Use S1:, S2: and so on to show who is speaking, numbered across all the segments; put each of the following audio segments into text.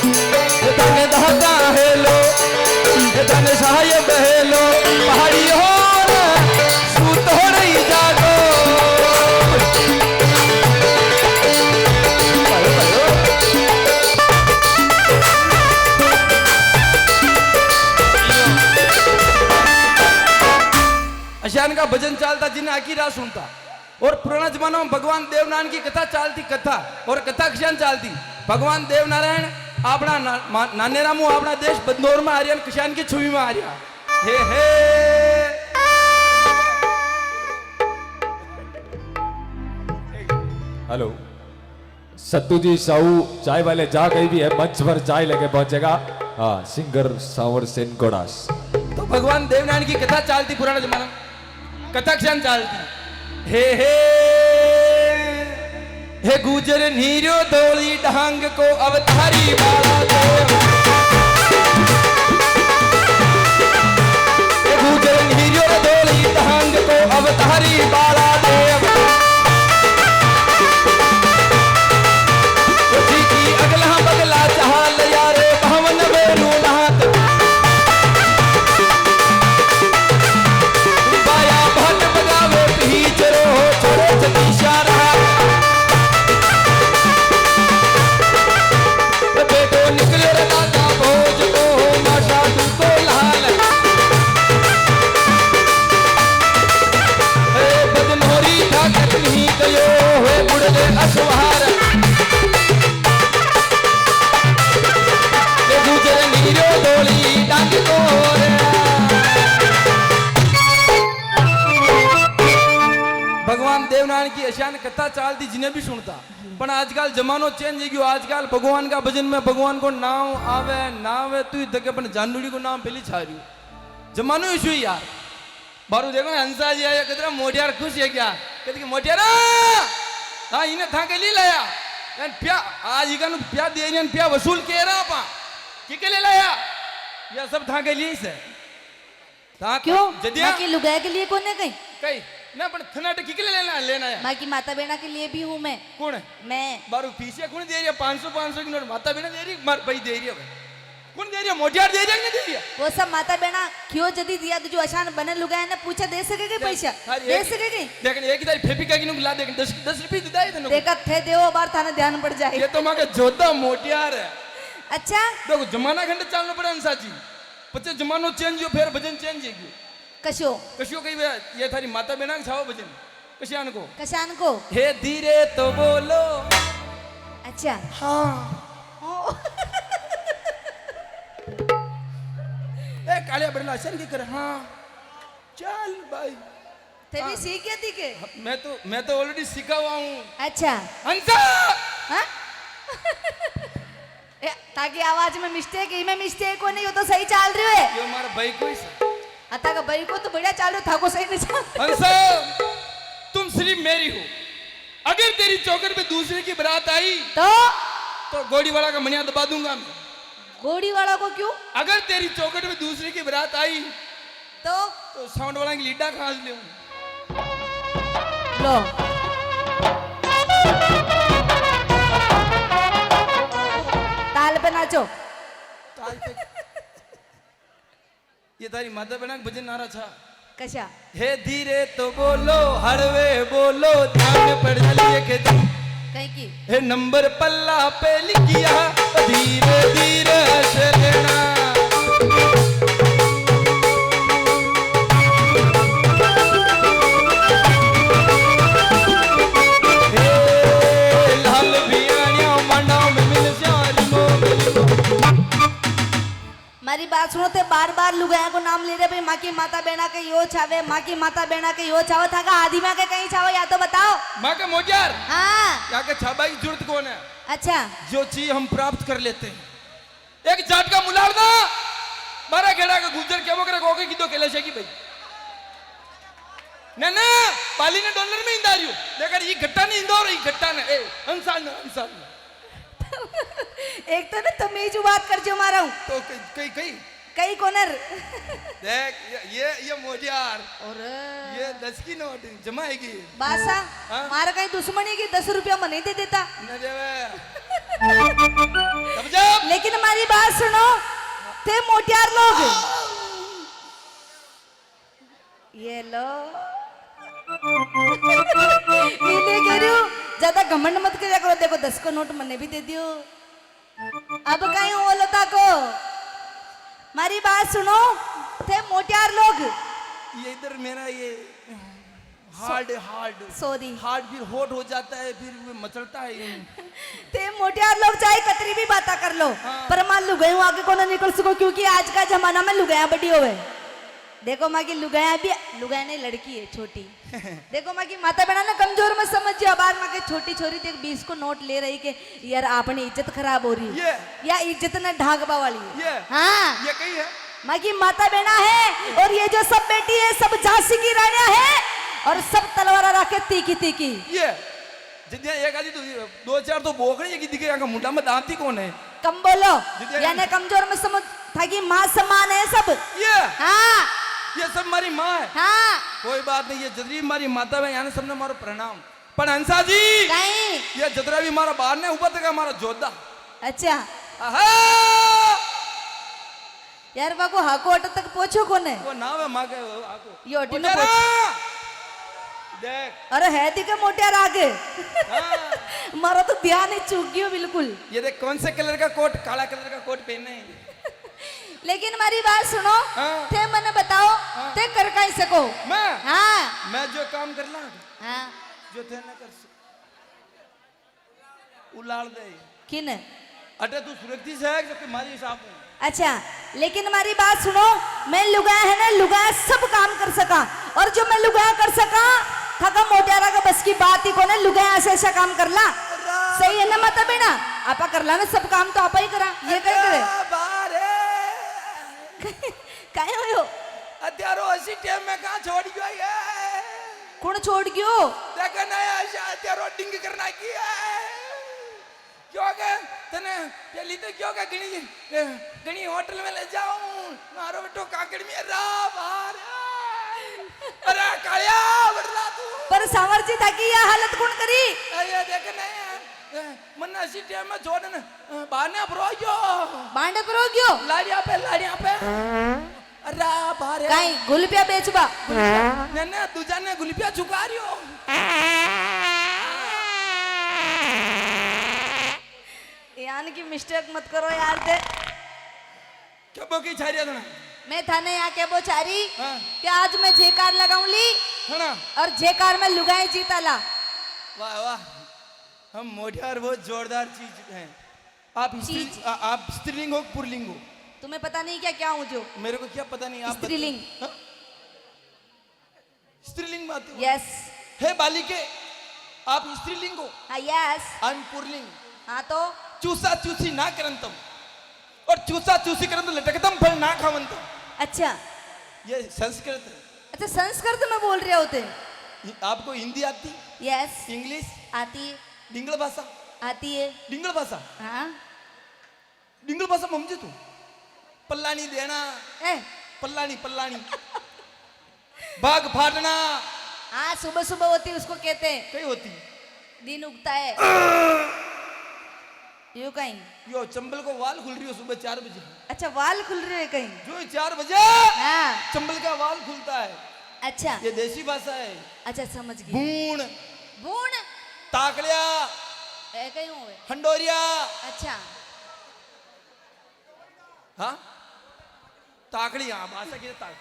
S1: धन दाता हेलो धन साहेब हेलो पहाड़ी हो सूत हो रही जागो अशान का भजन चालता जिन्हें आखी रात सुनता और पुराना जमाना में भगवान देवनारायण की कथा चालती कथा और कथा किसान चालती भगवान देवनारायण अपना नानेरामू अपना देश बंदौर में आ रहा किसान की छुई में आ रहा हे
S2: हेलो सत्तू जी साहू चाय वाले जा कहीं भी है मंच पर चाय लेके पहुंचेगा। हाँ सिंगर सावर सेन गोडास।
S1: तो भगवान देवनारायण की कथा चालती पुराना जमाना कथा किसान चालती हे गुजर नीरो धोली ढांग को अवतारी बाला देव हे गुजर नीरो धोली ढांग को अवतारी बाला देव उसी की अगला बगला चाल यारे भवन बेरू नाथ बाया भट बगावे पीछ रो छोड़े सतीशा रहा निकले दादा भोज को माशा तू तो लाल हे बदनोरी ताकत नहीं गयो हे बुढ़े अश्वार ये गुजर नीरो डोली डांग को भगवान देवनारायण की अशान कथा चालती जिन्हें भी सुनता पर आजकल जमानो चेंज हो गयो आजकल भगवान का भजन में भगवान को नाम आवे ना आवे तू तक अपन जानूड़ी को नाम पहली छा रही जमानो इशू यार बारू देखो हंसा जी आया कितना मोटियार खुश है क्या कहते कि मोटियार हाँ इन्हें था के लिए लाया प्या आज इकन प्या दे रही प्या वसूल के रहा पा के लिए लाया यह सब था के लिए से
S3: क्यों जदिया के लुगाया के लिए कौन है
S1: कहीं ना पर थनाट की लेना है
S3: माँ की माता बेना के लिए भी हूँ मैं
S1: कौन है
S3: मैं
S1: बारू पीछे कौन दे रही है 500 की नोट माता बेना दे रही मार भाई दे रही है कौन दे रही है मोटियार दे रही है दे रही है
S3: वो सब माता बेना क्यों जदी दिया तो जो अशान बने लुगाया ने पूछा दे सकेगी पैसा दे सकेगी
S1: लेकिन एक ही तारी फेफी का की ला दे 10 रुपए दे दे तने
S3: देखा थे देवो बार थाने ध्यान पड़ जाए
S1: ये तो मां के जोधा मोटियार है
S3: अच्छा
S1: देखो जमाना खंड चलना पड़े अंसा जी पचे जमानो चेंज हो फिर भजन चेंज है
S3: कशो
S1: कही ये थारी माता बेना छाओ भजन कशान को हे धीरे तो बोलो
S3: अच्छा
S1: हाँ ए काले बड़ला असन की कर हाँ चल भाई
S3: तेरी सीख गया थी के
S1: मैं तो ऑलरेडी सीखा हुआ हूँ
S3: अच्छा
S1: हंसा
S3: हाँ ताकि आवाज में मिस्टेक हो नहीं हो तो सही चल रही है
S1: ये हमारा भाई कोई
S3: अता का भाई को तो बढ़िया चाल रहा था को सही नहीं चल
S1: हंसा तुम सिर्फ मेरी हो अगर तेरी चौकर पे दूसरे की बारात आई तो गोड़ी वाला का मनिया दबा दूंगा मैं
S3: गोड़ी वाला को क्यों
S1: अगर तेरी चौकट में दूसरे की बारात आई
S3: तो
S1: साउंड वाला की लीडा खास ले
S3: लो ताल पे नाचो
S1: ताल पे ये तारी माता बहना भजन नारा था
S3: कशा
S1: हे धीरे तो बोलो हरवे बोलो ध्यान पड़ जालिए के तुम
S3: कहीं की
S1: हे नंबर पल्ला पे लिखिया धीरे धीरे से लेना लाल बियानिया मंडाओ में मिल जारी
S3: मारी बात सुनो ते बार लुगाया को नाम ले रहे भाई माँ की माता बेना के यो छावे माँ की माता बेना के यो छावे था का आदि माँ के कहीं छावे या तो बताओ
S1: माँ का मोजार
S3: हाँ
S1: क्या के छाबा की जरूरत कौन है
S3: अच्छा
S1: जो चीज हम प्राप्त कर लेते हैं एक जाट का मुलाल ना मारा घेड़ा का गुजर क्या वो करे गोगे की दो केले शेकी भाई ना पाली ने डॉलर में इंदारियो लेकिन ये घट्टा नहीं इंदौर ये घट्टा ने ए अंसाल
S3: एक तो ना तमीज बात कर जो मारा हूँ
S1: तो कई
S3: कोनर
S1: देख ये मोजियार
S3: और
S1: ये 10 की नोट जमाएगी
S3: बासा मारा कहीं दुश्मनी की 10 रुपया मनी दे देता
S1: न देवे तब जब
S3: लेकिन हमारी बात सुनो, थे मोटियार लोग, ये लो इन्हें कह रही हूँ, ज्यादा घमंड मत किया करो। देखो 10 को नोट मैंने भी दे दियो, अब कहीं हो लता को। हमारी बात सुनो, थे मोटियार लोग,
S1: ये इधर मेरा ये हार्ड
S3: सॉरी
S1: फिर होट हो जाता है, फिर वो मचलता है।
S3: ते मोटियार लोग चाहे कतरी भी बातें कर लो, पर मां लुगाई आगे को ना निकल सको, क्योंकि आज का जमाना में लुगाया बड़ी होवे। देखो माँ की लुगाया भी, लुगाया नहीं लड़की है छोटी। देखो माँ की माता बहना ना कमजोर में समझ जाओ, बार माँ के छोटी छोरी देख 20 को नोट ले रही के यार आपने इज्जत खराब हो रही है, या इज्जत ना ढाकबा वाली है। हाँ
S1: ये कही है
S3: माँ की माता बहना है, और ये जो सब बेटी है सब झांसी की रानियां है, और सब तलवार रखे तीखी तीखी।
S1: ये जितने एक आदि तो 2-4 तो बोकड़ी है कि दिखे यहाँ का मुंडा में दांती कौन है।
S3: कम बोलो, यानी कमजोर में समझ था कि माँ समान है सब।
S1: ये
S3: हाँ
S1: ये सब हमारी माँ है।
S3: हाँ
S1: कोई बात नहीं, ये जदरी हमारी माता है, यहाँ सबने हमारा प्रणाम। पर हंसा जी
S3: नहीं,
S1: ये जदरा भी हमारा बाहर ने ऊपर तक हमारा जोधा।
S3: अच्छा
S1: आहा!
S3: यार बाको हाको अट तक पहुंचो कोने,
S1: वो नाम है माँ के आको।
S3: ये अटी में
S1: मोटेरा!
S3: पहुंच।
S1: देख
S3: अरे है दी के मोटियार आगे।
S1: हाँ।
S3: मारा तो ध्यान ही चूक गयो बिल्कुल।
S1: ये देख कौन से कलर का कोट, काला कलर का कोट पहने हैं।
S3: लेकिन हमारी बात सुनो,
S1: हाँ।
S3: थे मने बताओ, ते कर काई सको।
S1: मैं
S3: हाँ
S1: जो काम कर ला
S3: हाँ
S1: जो थे न कर सक उलाड़ दे।
S3: किन?
S1: अटे तू सुरक्षित है कि तुम्हारी हिसाब में।
S3: अच्छा लेकिन हमारी बात सुनो, मैं लुगाया है ना, लुगाया सब काम कर सका, और जो मैं लुगाया कर सका थका मोटियारा का बस की बात ही को ना, लुगाया ऐसा ऐसा काम कर ला। सही है ना माता बेटा, आपा कर ला ना सब काम, तो आपा ही करा, ये क्या करे। काहे हो
S1: अत्यारो ऐसी टाइम में कहाँ छोड़ गया ये?
S3: कौन छोड़ गयो?
S1: देखा नहीं ऐसा अत्यारो डिंग करना की है। क्यों के तने पहली तो क्यों के गणी होटल में ले जाऊं, मारो बेटो काकड़ में रा बाहर। अरे कालिया बड़ला तू
S3: पर सामर्थ्य था कि यह हालत कौन करी?
S1: ये देख नहीं मन ऐसी टाइम में छोड़ न बाने ब्रोयो
S3: बांडे पर हो गयो
S1: लाड़िया पे अरे बाहर
S3: काई गुलपिया बेचबा
S1: ने दूजा ने गुलपिया चुका रियो।
S3: यान की मिस्टेक मत करो यार। दे
S1: क्या बोकी छारिया था
S3: मैं थाने यहाँ के बोचारी
S1: हाँ।
S3: कि आज मैं जेकार लगाऊं ली,
S1: है ना?
S3: और जेकार में लुगाई जीता ला।
S1: वाह वाह, हम मोटियार बहुत जोरदार चीज हैं। आप स्त्रीलिंग हो पुरलिंग हो?
S3: तुम्हें पता नहीं क्या क्या हूँ जो?
S1: मेरे को क्या पता नहीं। आप
S3: स्त्रीलिंग।
S1: हाँ? स्त्रीलिंग बात
S3: यस।
S1: है बालिके, आप स्त्रीलिंग हो।
S3: हाँ यस।
S1: I'm पुरलिंग।
S3: हाँ तो
S1: चूसा चूसी ना करंतम, और चूसा चूसी करंतम लटकतम फल ना खावंतम।
S3: अच्छा
S1: ये संस्कृत है।
S3: अच्छा संस्कृत में बोल रहे होते?
S1: आपको हिंदी आती?
S3: यस
S1: इंग्लिश
S3: आती है।
S1: डिंगल भाषा?
S3: आती है।
S1: डिंगल भाषा?
S3: हाँ
S1: डिंगल भाषा समझे तू? पल्लानी देना, पल्लानी भाग फाटना।
S3: हाँ सुबह सुबह होती है, उसको कहते हैं
S1: कहीं होती
S3: दिन उगता है। यू कहीं
S1: यो चंबल को वाल खुल रही हो सुबह 4 बजे।
S3: अच्छा वाल खुल रहे हैं कहीं?
S1: जो 4 बजे
S3: हाँ
S1: चंबल का वाल खुलता है।
S3: अच्छा
S1: ये देसी भाषा है।
S3: अच्छा समझ गई।
S1: बूण,
S3: बूण
S1: ताकलिया,
S3: कहीं हुए।
S1: हंडोरिया।
S3: अच्छा
S1: हाँ ताकड़ी, हाँ भाषा की ताक।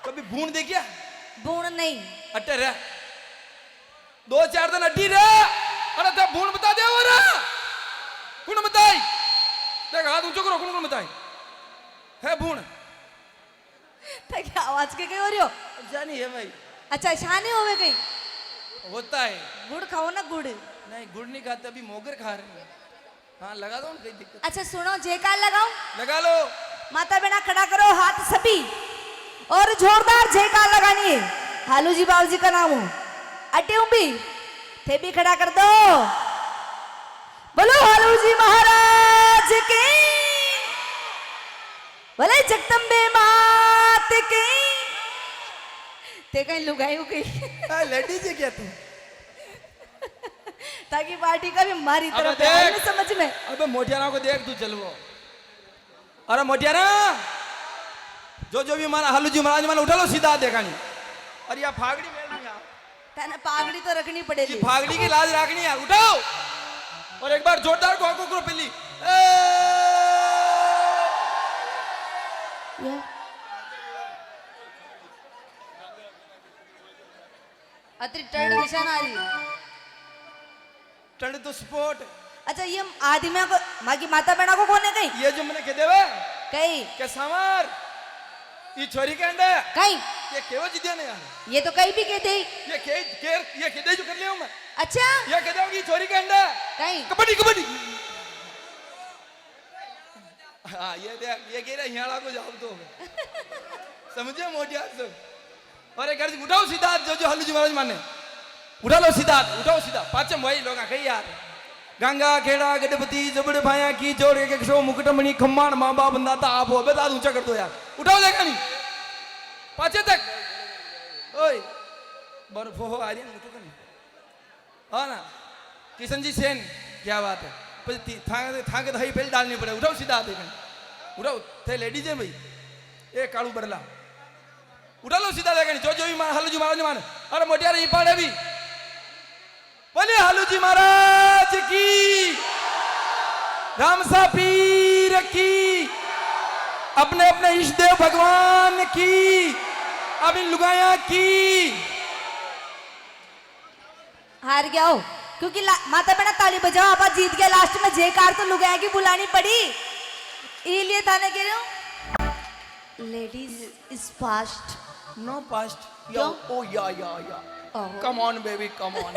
S1: कभी बूण देखिया?
S3: बूण नहीं।
S1: अट्टे रह 2-4 दिन अड्डी रह। अरे तो बूण बता दे और कौन बताई? देख हाथ ऊंचो करो, कौन बताई है बूण?
S3: तो क्या आवाज के कहीं हो रही हो?
S1: जानी है भाई।
S3: अच्छा शानी होवे कहीं?
S1: होता है।
S3: गुड़ खाओ ना गुड़।
S1: नहीं गुड़ नहीं खाते, अभी मोगर खा रहे हैं। हाँ लगा दो ना, कोई दिक्कत।
S3: अच्छा सुनो जेकार लगाऊं?
S1: लगा लो।
S3: माता बेना खड़ा करो हाथ सभी, और जोरदार जेकार लगानी है। हालू जी बाबू जी का नाम हो, अटे हूं भी थे भी खड़ा कर दो। बोलो हालू जी महाराज की, बोले जगदम्बे मात की। ते कहीं लुगाई हो गई?
S1: लेडीज है क्या तू?
S3: ताकि पार्टी का भी हमारी
S1: अबे
S3: तरफ आए
S1: देख।
S3: ना समझ में।
S1: अबे मोटियारा को देख तू चलवो। अरे मोटियारा जो भी हमारा हल्लू जी महाराज माने उठा लो सीधा देखा नहीं। अरे यार फागड़ी मेल नहीं यार,
S3: तेने पागड़ी तो रखनी पड़ेगी।
S1: ये फागड़ी की लाज रखनी यार, उठाओ और एक बार जोरदार को आंखों करो पिल्ली।
S3: ये अतरी टर्ड दिशा ना आ रही।
S1: टंड तो स्पोर्ट।
S3: अच्छा ये आदमी को मागी माता बहना को कौन है कहीं
S1: ये जो मैंने कह देवे
S3: कहीं
S1: के सामर ये छोरी के अंडे
S3: कहीं
S1: ये केवो जिद्दिया नहीं यार,
S3: ये तो कहीं भी कहते ही।
S1: ये कह दे जो कर लिया हूं मैं।
S3: अच्छा
S1: ये कह दूंगी छोरी के अंडे
S3: कहीं
S1: कबड्डी कबड्डी। हाँ ये देख ये कह रहा हियाड़ा को जाओ तो समझे मोटिया से। और एक घर उठाओ सीधा जो हल्लू जी महाराज माने उठा लो सीधा, उठाओ सीधा पाचम वही लोग कही यार। गंगा खेड़ा गणपति जबड़ भाया की जोड़ के शो मुकुटमणि खम्मान माँ बाप बंदाता आप हो बेदाद ऊंचा कर दो यार, उठाओ देखा नहीं पाचे तक। ओए बर्फ हो आ रही है मुझको नहीं हाँ ना किशन जी सेन क्या बात है। था के दही पहले डालनी पड़े, उठाओ सीधा देखा उठाओ थे लेडीज है भाई ए कालू बरला उठा लो सीधा देखा नहीं जो भी हल्लू जी महाराज माने। अरे मोटिया रही पाड़े भी बोले हल्लू जी महाराज की, रामसा पीर की, अपने अपने इष्ट देव भगवान की, अभी लुगाया की।
S3: हार गया हो क्योंकि माता बहना ताली बजाओ आप जीत गया। लास्ट में जयकार तो लुगाया की बुलानी पड़ी इसलिए थाने कह रहे हो ladies is fast
S1: no past
S3: क्यों?
S1: Oh yeah
S3: Oh.
S1: Come on baby come on